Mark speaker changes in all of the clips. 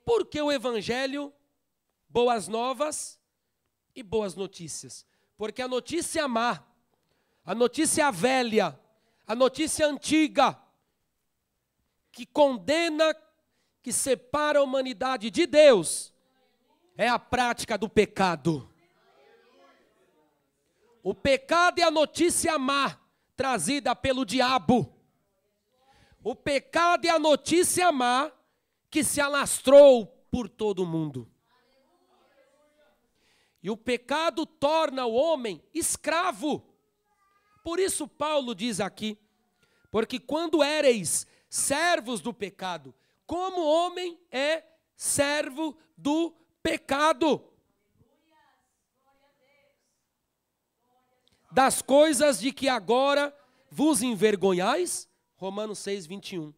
Speaker 1: Por que o evangelho, boas novas e boas notícias? Porque a notícia má, a notícia velha, a notícia antiga, que condena, que separa a humanidade de Deus, é a prática do pecado. O pecado é a notícia má, trazida pelo diabo. O pecado é a notícia má, que se alastrou por todo o mundo. E o pecado torna o homem escravo. Por isso Paulo diz aqui, porque quando éreis servos do pecado, como o homem é servo do pecado, das coisas de que agora vos envergonhais, Romanos 6, 21.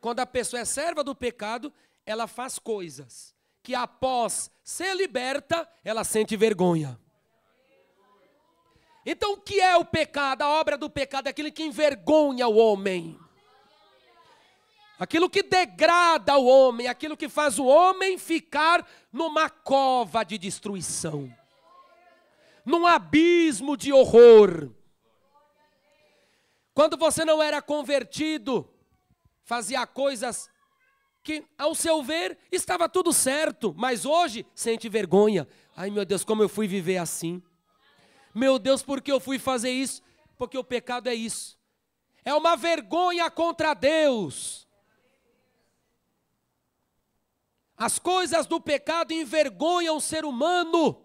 Speaker 1: Quando a pessoa é serva do pecado, ela faz coisas que após ser liberta, ela sente vergonha. Então o que é o pecado? A obra do pecado é aquilo que envergonha o homem. Aquilo que degrada o homem, aquilo que faz o homem ficar numa cova de destruição, num abismo de horror. Quando você não era convertido, fazia coisas que, ao seu ver, estava tudo certo, mas hoje sente vergonha. Ai, meu Deus, como eu fui viver assim? Meu Deus, por que eu fui fazer isso? Porque o pecado é isso. É uma vergonha contra Deus. As coisas do pecado envergonham o ser humano.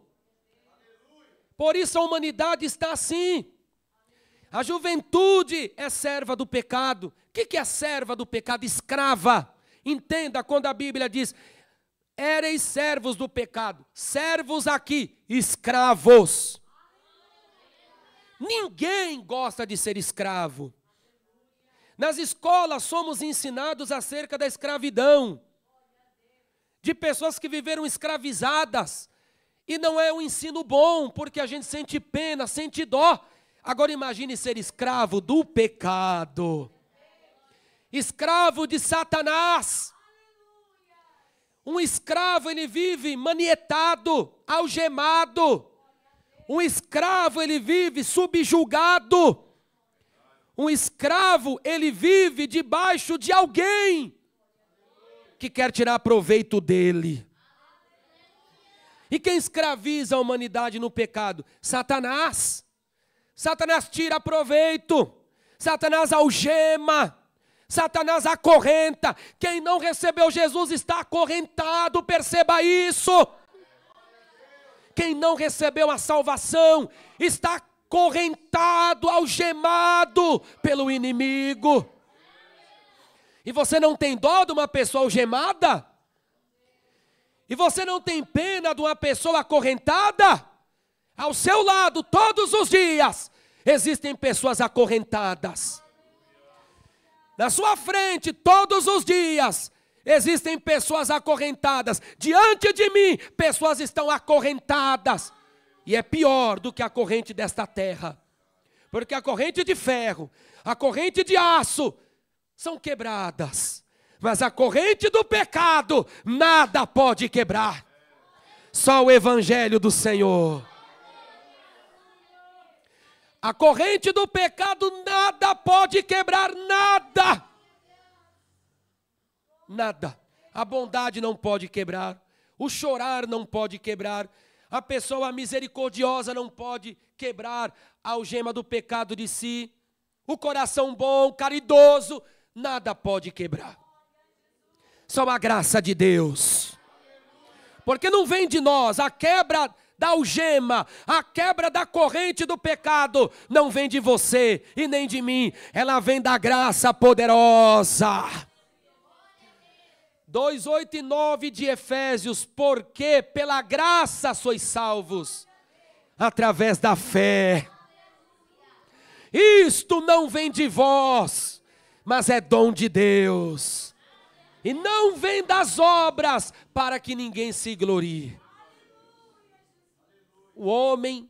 Speaker 1: Por isso a humanidade está assim. A juventude é serva do pecado. O que é serva do pecado? Escrava. Entenda quando a Bíblia diz, éreis servos do pecado. Servos aqui, escravos. Ninguém gosta de ser escravo. Nas escolas somos ensinados acerca da escravidão. De pessoas que viveram escravizadas. E não é um ensino bom, porque a gente sente pena, sente dó. Agora imagine ser escravo do pecado. Escravo de Satanás. Um escravo, ele vive manietado, algemado. Um escravo, ele vive subjugado. Um escravo, ele vive debaixo de alguém que quer tirar proveito dele. E quem escraviza a humanidade no pecado? Satanás. Satanás tira proveito. Satanás algema. Satanás acorrenta. Quem não recebeu Jesus está acorrentado, perceba isso. Quem não recebeu a salvação está acorrentado, algemado pelo inimigo. E você não tem dó de uma pessoa algemada? E você não tem pena de uma pessoa acorrentada? Ao seu lado, todos os dias, existem pessoas acorrentadas. Na sua frente, todos os dias, existem pessoas acorrentadas. Diante de mim, pessoas estão acorrentadas. E é pior do que a corrente desta terra. Porque a corrente de ferro, a corrente de aço, são quebradas. Mas a corrente do pecado, nada pode quebrar. Só o evangelho do Senhor. A corrente do pecado, nada pode quebrar, nada. Nada. A bondade não pode quebrar. O chorar não pode quebrar. A pessoa misericordiosa não pode quebrar a algema do pecado de si. O coração bom, caridoso, nada pode quebrar. Só a graça de Deus. Porque não vem de nós, a quebra da algema, a quebra da corrente do pecado, não vem de você e nem de mim, ela vem da graça poderosa. 2, 8 e 9 de Efésios, porque pela graça sois salvos, através da fé. Isto não vem de vós, mas é dom de Deus. E não vem das obras, para que ninguém se glorie. O homem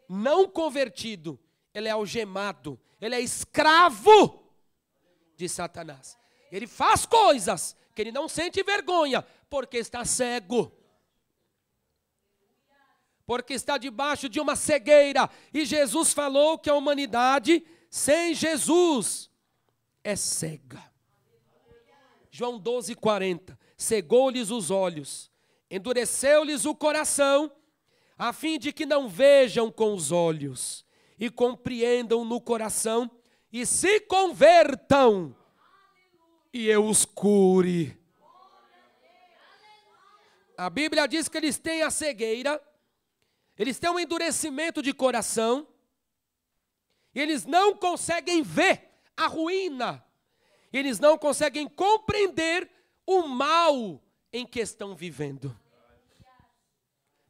Speaker 1: não convertido, ele é algemado, ele é escravo de Satanás. Ele faz coisas que ele não sente vergonha, porque está cego. Porque está debaixo de uma cegueira. E Jesus falou que a humanidade sem Jesus é cega. João 12:40. Cegou-lhes os olhos, endureceu-lhes o coração, a fim de que não vejam com os olhos, e compreendam no coração, e se convertam, e eu os cure. A Bíblia diz que eles têm a cegueira, eles têm um endurecimento de coração, e eles não conseguem ver a ruína, eles não conseguem compreender o mal em que estão vivendo.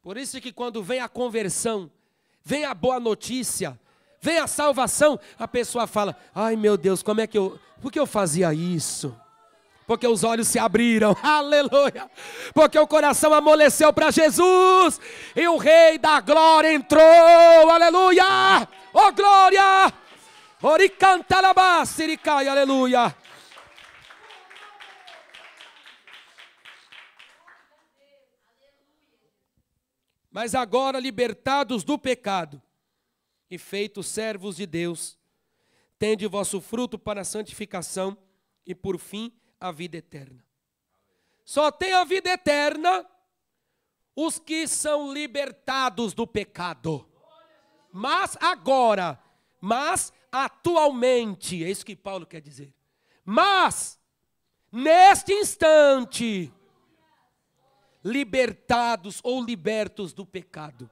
Speaker 1: Por isso que quando vem a conversão, vem a boa notícia, vem a salvação, a pessoa fala, ai meu Deus, por que eu fazia isso? Porque os olhos se abriram, aleluia, porque o coração amoleceu para Jesus, e o Rei da Glória entrou, aleluia, oh glória, oricantalabassiricai, aleluia. Mas agora, libertados do pecado e feitos servos de Deus, tende vosso fruto para a santificação e, por fim, a vida eterna. Só tem a vida eterna os que são libertados do pecado. Mas agora, atualmente, é isso que Paulo quer dizer. Mas, neste instante, libertados ou libertos do pecado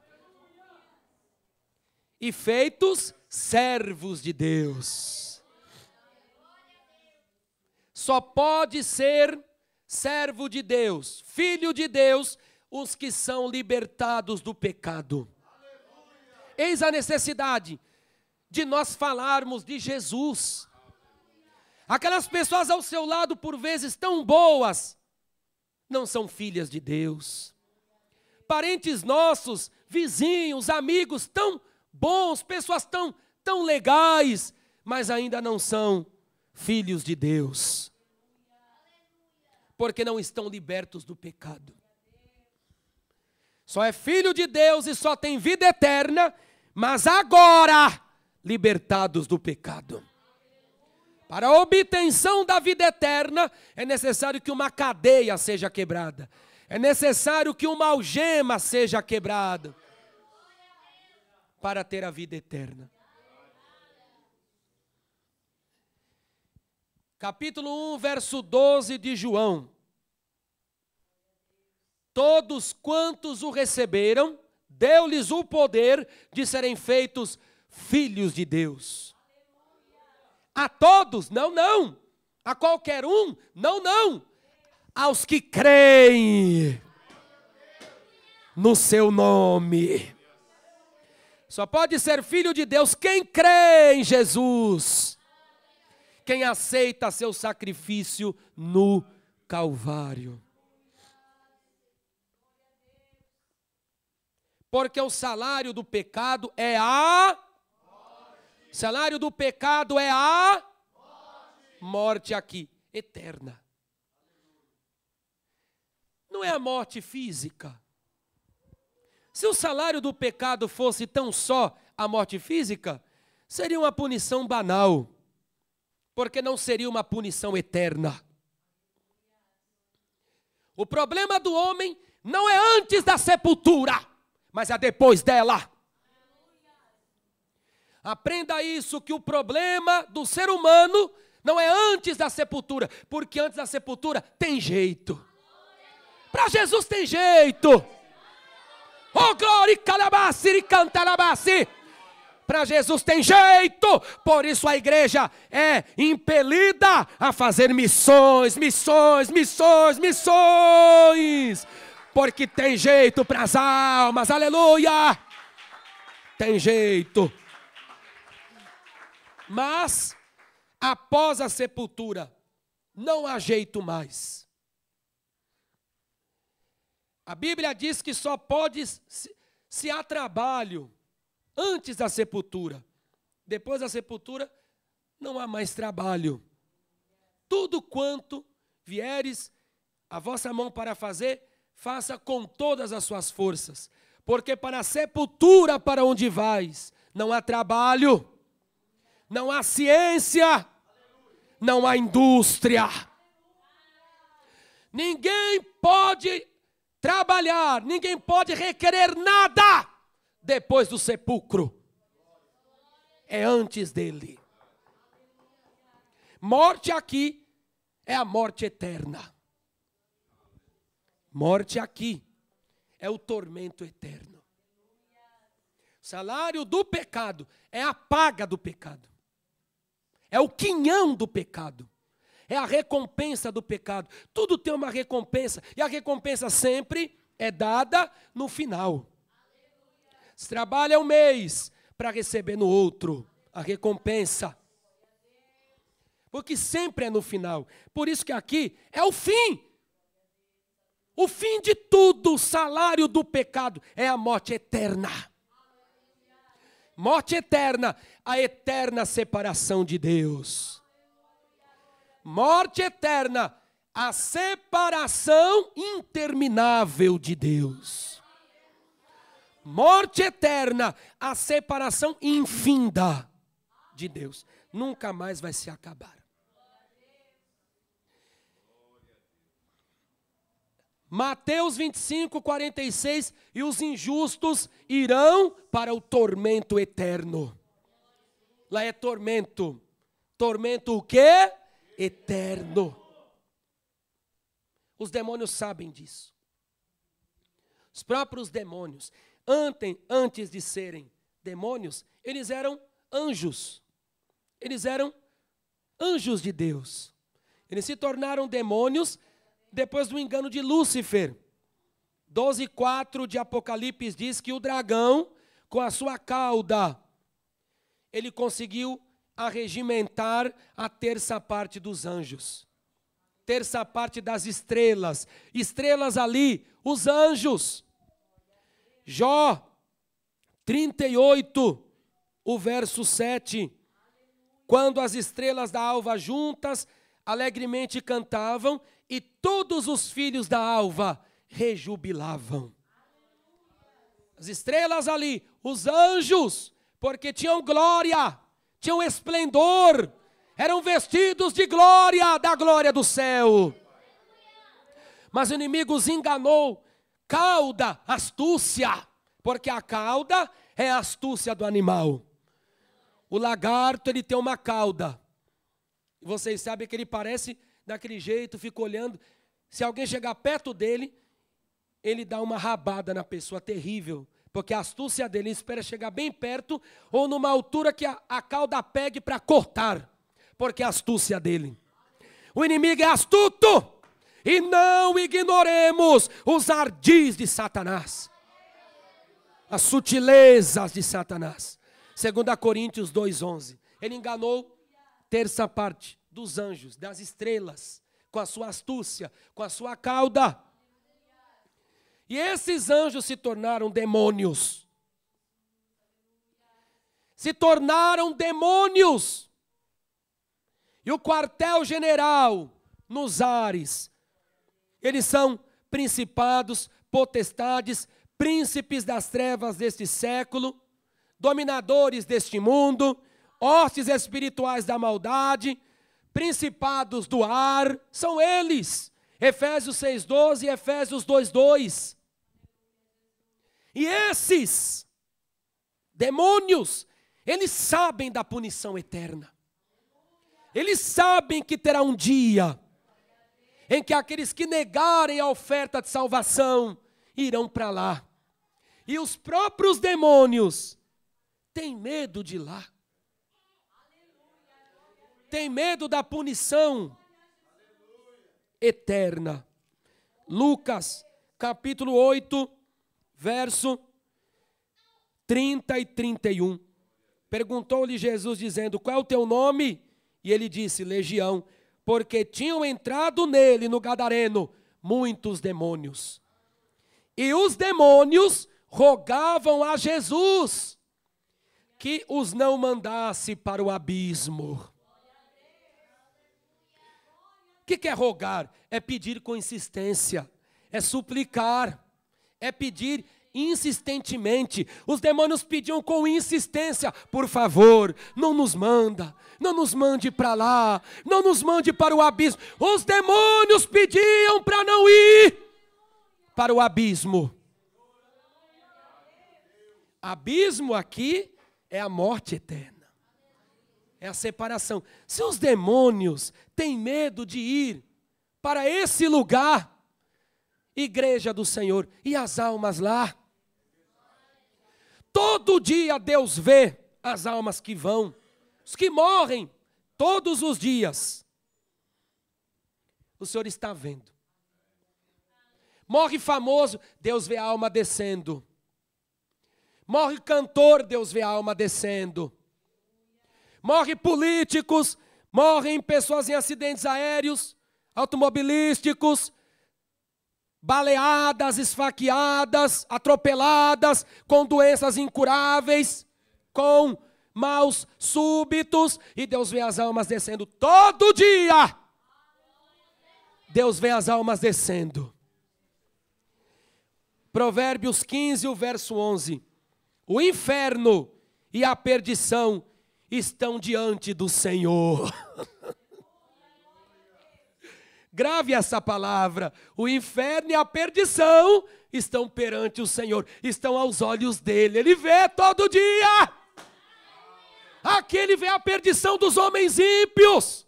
Speaker 1: e feitos servos de Deus. Só pode ser servo de Deus, filho de Deus, os que são libertados do pecado. Eis a necessidade de nós falarmos de Jesus. Aquelas pessoas ao seu lado, por vezes tão boas, não são filhas de Deus. Parentes nossos, vizinhos, amigos tão bons, pessoas tão legais, mas ainda não são filhos de Deus. Porque não estão libertos do pecado. Só é filho de Deus e só tem vida eterna, mas agora libertados do pecado. Para a obtenção da vida eterna, é necessário que uma cadeia seja quebrada. É necessário que uma algema seja quebrada. Para ter a vida eterna. Capítulo 1, verso 12 de João. Todos quantos o receberam, deu-lhes o poder de serem feitos filhos de Deus. A todos? Não, não. A qualquer um? Não, não. Aos que creem no seu nome. Só pode ser filho de Deus quem crê em Jesus. Quem aceita seu sacrifício no Calvário. Porque o salário do pecado é a... Salário do pecado é a morte aqui, eterna. Não é a morte física. Se o salário do pecado fosse tão só a morte física, seria uma punição banal, porque não seria uma punição eterna. O problema do homem não é antes da sepultura, mas é depois dela. Aprenda isso, que o problema do ser humano não é antes da sepultura, porque antes da sepultura tem jeito. Para Jesus tem jeito. Oh, glória, calabassi, cantarabassi. Para Jesus tem jeito. Por isso a igreja é impelida a fazer missões, missões, missões, missões. Porque tem jeito para as almas, aleluia. Tem jeito. Mas, após a sepultura, não há jeito mais. A Bíblia diz que só pode se há trabalho antes da sepultura. Depois da sepultura, não há mais trabalho. Tudo quanto vieres a vossa mão para fazer, faça com todas as suas forças. Porque para a sepultura para onde vais, não há trabalho, não há ciência, não há indústria. Ninguém pode trabalhar, ninguém pode requerer nada depois do sepulcro. É antes dele. Morte aqui é a morte eterna. Morte aqui é o tormento eterno. O salário do pecado é a paga do pecado. É o quinhão do pecado. É a recompensa do pecado. Tudo tem uma recompensa. E a recompensa sempre é dada no final. Se trabalha um mês para receber no outro a recompensa. Porque sempre é no final. Por isso que aqui é o fim. O fim de tudo, o salário do pecado é a morte eterna. Morte eterna, a eterna separação de Deus. Morte eterna, a separação interminável de Deus. Morte eterna, a separação infinda de Deus. Nunca mais vai se acabar. Mateus 25, 46, e os injustos irão para o tormento eterno. Lá é tormento. Tormento o quê? Eterno. Os demônios sabem disso. Os próprios demônios, antes de serem demônios, eles eram anjos. Eles eram anjos de Deus. Eles se tornaram demônios depois do engano de Lúcifer. 12:4 de Apocalipse diz que o dragão, com a sua cauda, ele conseguiu arregimentar a terça parte dos anjos. Terça parte das estrelas. Estrelas ali, os anjos. Jó 38, o verso 7. Quando as estrelas da alva juntas alegremente cantavam, e todos os filhos da alva rejubilavam. As estrelas ali, os anjos, porque tinham glória, tinham esplendor, eram vestidos de glória, da glória do céu. Mas o inimigo os enganou. Cauda, astúcia, porque a cauda é a astúcia do animal. O lagarto, ele tem uma cauda. Vocês sabem que ele parece daquele jeito, fica olhando. Se alguém chegar perto dele, ele dá uma rabada na pessoa, terrível. Porque a astúcia dele espera chegar bem perto ou numa altura que a cauda pegue para cortar. Porque é a astúcia dele. O inimigo é astuto. E não ignoremos os ardis de Satanás. As sutilezas de Satanás. 2 Coríntios 2:11. Ele enganou terça parte dos anjos, das estrelas, com a sua astúcia, com a sua cauda. E esses anjos se tornaram demônios. Se tornaram demônios. E o quartel-general nos ares, eles são principados, potestades, príncipes das trevas deste século, dominadores deste mundo, hostes espirituais da maldade, principados do ar, são eles. Efésios 6:12 e Efésios 2:2. E esses demônios, eles sabem da punição eterna. Eles sabem que terá um dia em que aqueles que negarem a oferta de salvação irão para lá. E os próprios demônios têm medo de lá. Tem medo da punição eterna. Lucas, capítulo 8, verso 30 e 31. Perguntou-lhe Jesus, dizendo: qual é o teu nome? E ele disse: Legião, porque tinham entrado nele, no gadareno, muitos demônios. E os demônios rogavam a Jesus que os não mandasse para o abismo. que é rogar? É pedir com insistência, é suplicar, é pedir insistentemente. Os demônios pediam com insistência: por favor, não nos mande para lá, não nos mande para o abismo. Os demônios pediam para não ir para o abismo. Abismo aqui é a morte eterna, é a separação. Se os demônios têm medo de ir para esse lugar, igreja do Senhor, e as almas lá? Todo dia Deus vê as almas que vão, os que morrem todos os dias. O Senhor está vendo. Morre famoso, Deus vê a alma descendo. Morre cantor, Deus vê a alma descendo. Morre políticos, morrem pessoas em acidentes aéreos, automobilísticos, baleadas, esfaqueadas, atropeladas, com doenças incuráveis, com maus súbitos, e Deus vê as almas descendo todo dia. Deus vê as almas descendo. Provérbios 15, o verso 11. O inferno e a perdição estão diante do Senhor. Grave essa palavra. O inferno e a perdição estão perante o Senhor, estão aos olhos dele. Ele vê todo dia. Aqui ele vê a perdição dos homens ímpios.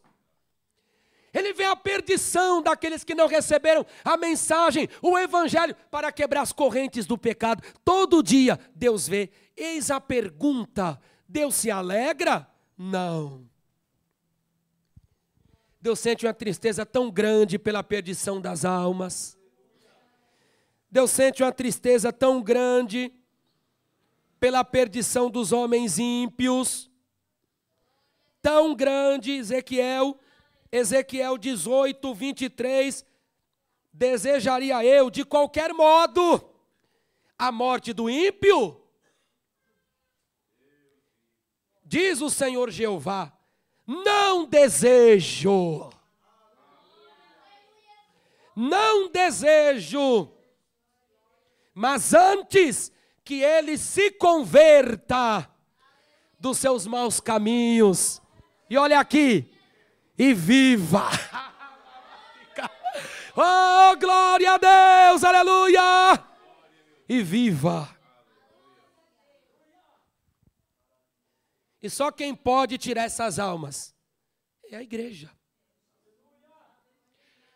Speaker 1: Ele vê a perdição daqueles que não receberam a mensagem, o evangelho, para quebrar as correntes do pecado. Todo dia Deus vê. Eis a pergunta: Deus se alegra? Não. Deus sente uma tristeza tão grande pela perdição das almas. Deus sente uma tristeza tão grande pela perdição dos homens ímpios. Tão grande, Ezequiel 18, 23, desejaria eu, de qualquer modo, a morte do ímpio? Diz o Senhor Jeová: não desejo, mas antes que ele se converta dos seus maus caminhos, e olha aqui, e viva. Oh, glória a Deus, aleluia! E viva. E só quem pode tirar essas almas é a igreja.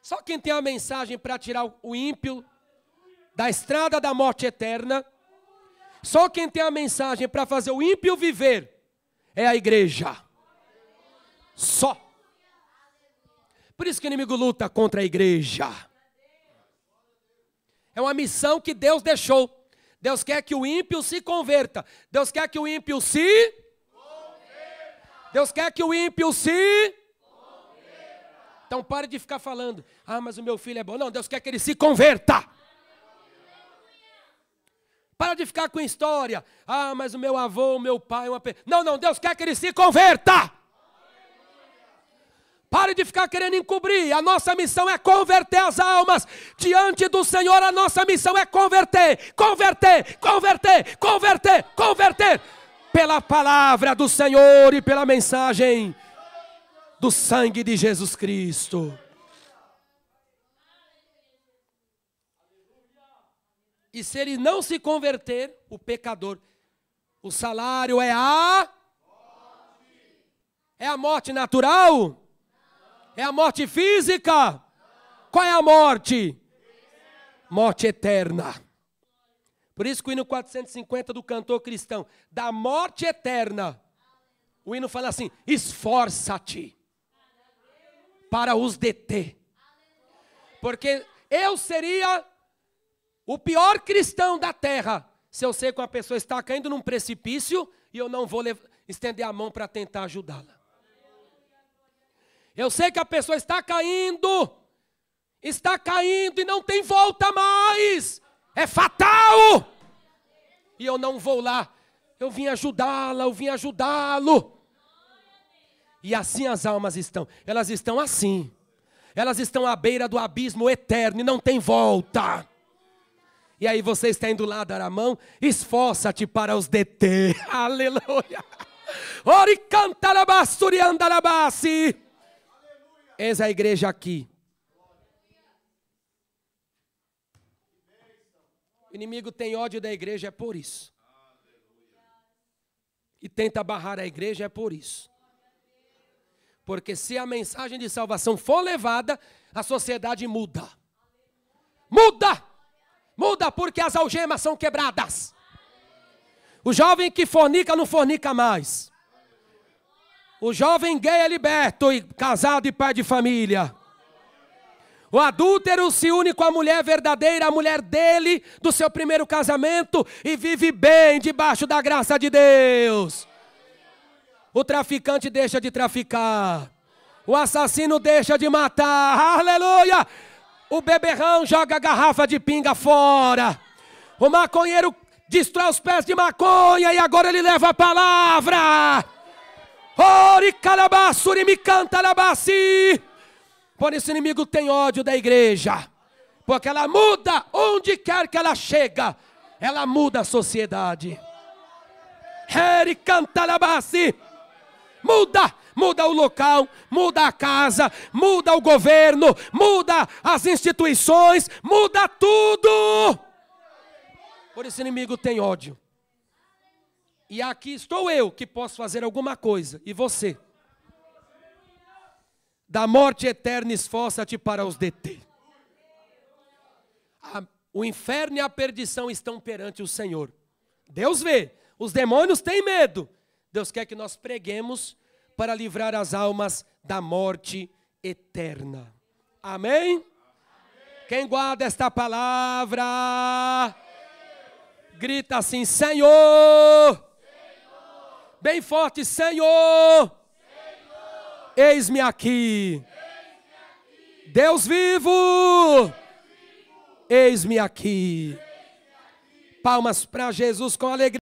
Speaker 1: Só quem tem a mensagem para tirar o ímpio da estrada da morte eterna, só quem tem a mensagem para fazer o ímpio viver é a igreja. Só. Por isso que o inimigo luta contra a igreja. É uma missão que Deus deixou. Deus quer que o ímpio se converta. Deus quer que o ímpio se converta. Deus quer que o ímpio se converta. Então pare de ficar falando: ah, mas o meu filho é bom. Não, Deus quer que ele se converta. Para de ficar com história: ah, mas o meu avô, o meu pai, Não, Deus quer que ele se converta. Pare de ficar querendo encobrir. A nossa missão é converter as almas diante do Senhor. A nossa missão é converter, converter, converter, converter, converter. Pela palavra do Senhor e pela mensagem do sangue de Jesus Cristo. E se ele não se converter, o pecador, o salário é a morte. É a morte natural? É a morte física? Qual é a morte? Morte eterna. Por isso que o hino 450 do cantor cristão, da morte eterna, o hino fala assim: esforça-te para os deter. Porque eu seria o pior cristão da terra se eu sei que uma pessoa está caindo num precipício e eu não vou estender a mão para tentar ajudá-la. Eu sei que a pessoa está caindo e não tem volta mais. É fatal. E eu não vou lá. Eu vim ajudá-la, eu vim ajudá-lo. E assim as almas estão. Elas estão assim. elas estão à beira do abismo eterno e não tem volta. E aí você está indo lá dar a mão, esforça-te para os deter. Aleluia. Ori cantarabasturi andarabasi. Eis a igreja aqui. O inimigo tem ódio da igreja, é por isso. E tenta barrar a igreja, é por isso. Porque se a mensagem de salvação for levada, a sociedade muda. Muda! Muda porque as algemas são quebradas. O jovem que fornica não fornica mais. O jovem gay é liberto e casado e pai de família. O adúltero se une com a mulher verdadeira, a mulher dele, do seu primeiro casamento, e vive bem debaixo da graça de Deus. O traficante deixa de traficar. O assassino deixa de matar. Aleluia! O beberrão joga a garrafa de pinga fora. O maconheiro destrói os pés de maconha e agora ele leva a palavra. Ori calabassuri me canta labassi. Por isso o inimigo tem ódio da igreja. Porque ela muda onde quer que ela chega. Ela muda a sociedade. Eri canta labassi. Muda. Muda o local, muda a casa, muda o governo, muda as instituições, muda tudo. Por isso o inimigo tem ódio. E aqui estou eu que posso fazer alguma coisa. E você? Da morte eterna esforça-te para os deter. O inferno e a perdição estão perante o Senhor. Deus vê, os demônios têm medo. Deus quer que nós preguemos para livrar as almas da morte eterna. Amém? Amém. Quem guarda esta palavra, grita assim: Senhor! Senhor! Bem forte, Senhor! Senhor! Eis-me aqui. Deus vivo! Eis-me aqui. Palmas para Jesus com alegria.